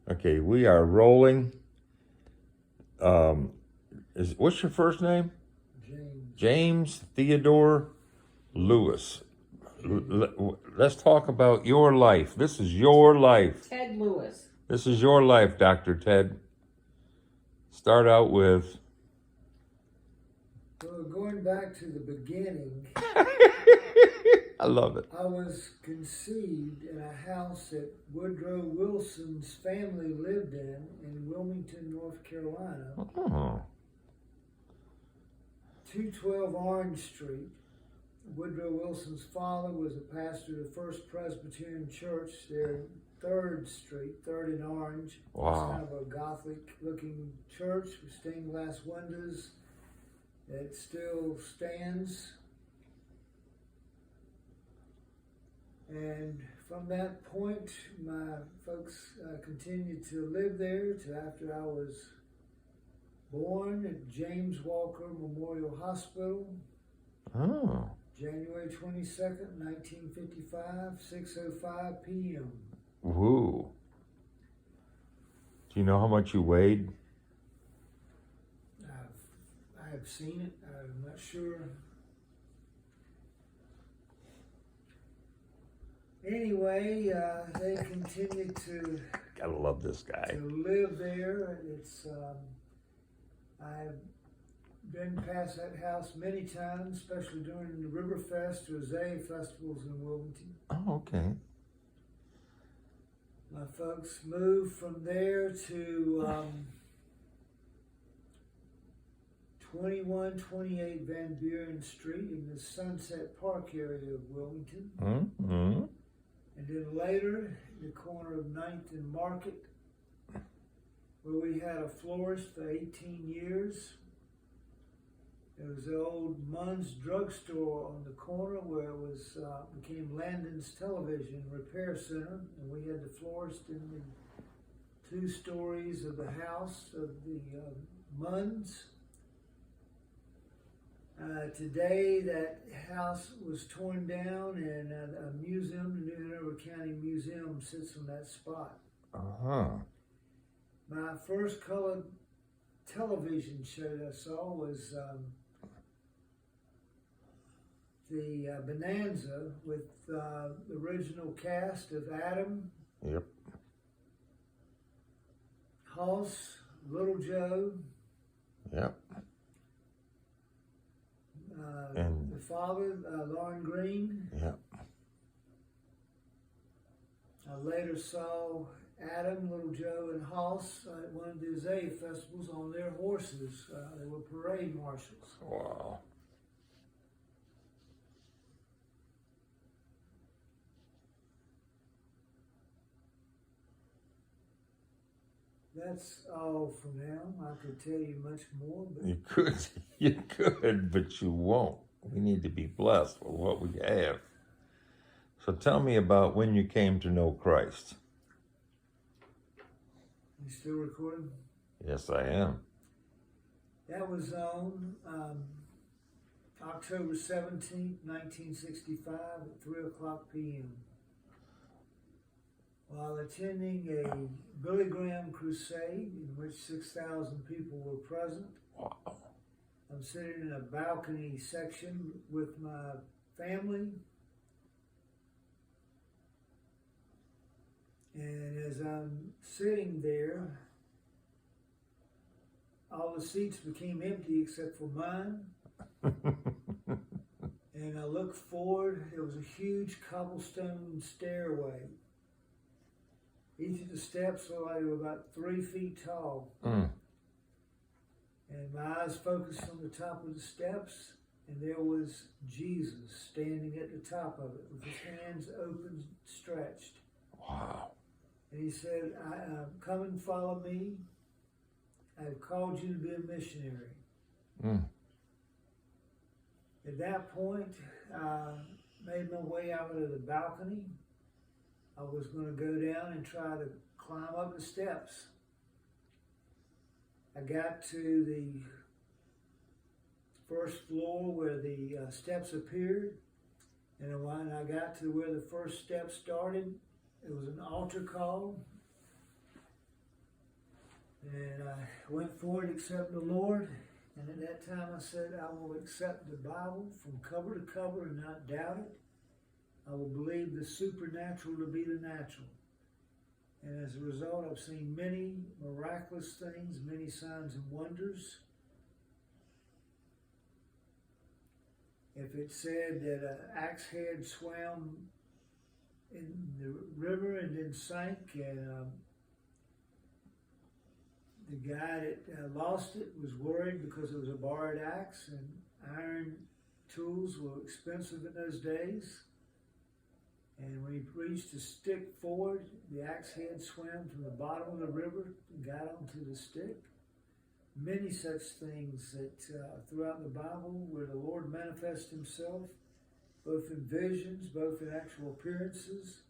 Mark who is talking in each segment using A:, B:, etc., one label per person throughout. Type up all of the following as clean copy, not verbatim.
A: Okay, we are rolling. What's your first name?
B: James.
A: James Theodore Lewis. Let's talk about your life. This is your life.
C: Ted Lewis.
A: This is your life, Dr. Ted. Start out with.
B: Well, going back to the beginning,
A: I love it.
B: I was conceived in a house that Woodrow Wilson's family lived in Wilmington, North Carolina.
A: Oh.
B: 212 Orange Street. Woodrow Wilson's father was a pastor of the First Presbyterian Church there, 3rd Street, 3rd and Orange.
A: Wow.
B: It's kind of a Gothic-looking church with stained glass windows that still stands. And from that point, my folks continued to live there till after I was born at James Walker Memorial Hospital.
A: Oh.
B: January 22nd, 1955, 6:05 p.m.
A: Woo. Do you know how much you weighed?
B: I've seen it. I'm not sure. Anyway, they continued to
A: Gotta love this guy.
B: to live there. It's I've been past that house many times, especially during the Riverfest or Zay festivals in Wilmington.
A: Oh, okay.
B: My folks moved from there to 2128 Van Buren Street in the Sunset Park area of Wilmington.
A: Mm-hmm.
B: And then later, the corner of 9th and Market, where we had a florist for 18 years. There was the old Munn's drugstore on the corner where it was became Landon's Television Repair Center, and we had the florist in the 2 stories of the house of the Munns. Today, that house was torn down, and a museum, the New Hanover County Museum, sits on that spot.
A: Uh-huh.
B: My first colored television show that I saw was the Bonanza with the original cast of Adam,
A: Yep.
B: Hoss, Little Joe,
A: Yep. And-
B: the father, Lauren Green.
A: Yep.
B: I later saw Adam, Little Joe, and Hoss at one of the Zay festivals on their horses. They were parade marshals.
A: Wow.
B: That's all for now. I could tell you much more, but
A: You could, but you won't. We need to be blessed with what we have. So tell me about when you came to know Christ.
B: you still recording?
A: Yes, I am.
B: That was on October 17th, 1965 at 3 o'clock p.m. While attending a Billy Graham crusade in which 6,000 people were present.
A: Wow.
B: I'm sitting in a balcony section with my family. And as I'm sitting there, all the seats became empty except for mine. And I looked forward, there was a huge cobblestone stairway. Each of the steps were like about 3 feet tall.
A: Mm.
B: And my eyes focused on the top of the steps, and there was Jesus standing at the top of it with his hands open, stretched.
A: Wow.
B: And he said, come and follow me. I have called you to be a missionary.
A: Mm.
B: At that point, I made my way out of the balcony. I was going to go down and try to climb up the steps. I got to the first floor where the steps appeared, and when I got to where the first step started, it was an altar call. And I went for it, accept the Lord. And at that time I said, I will accept the Bible from cover to cover and not doubt it. I will believe the supernatural to be the natural. And as a result, I've seen many miraculous things, many signs and wonders. If it said that an axe head swam in the river and then sank, and the guy that lost it was worried because it was a borrowed axe, and iron tools were expensive in those days. And when he reached to stick forward, the axe head swam from the bottom of the river and got onto the stick. Many such things that throughout the Bible where the Lord manifests himself, both in visions, both in actual appearances,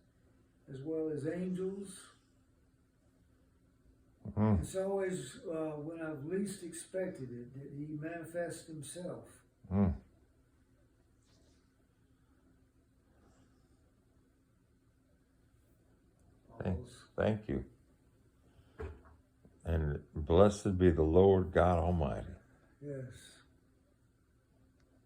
B: as well as angels. Mm-hmm. It's always when I've least expected it that he manifests himself. Mm.
A: Thank you. And blessed be the Lord God Almighty.
B: Yes.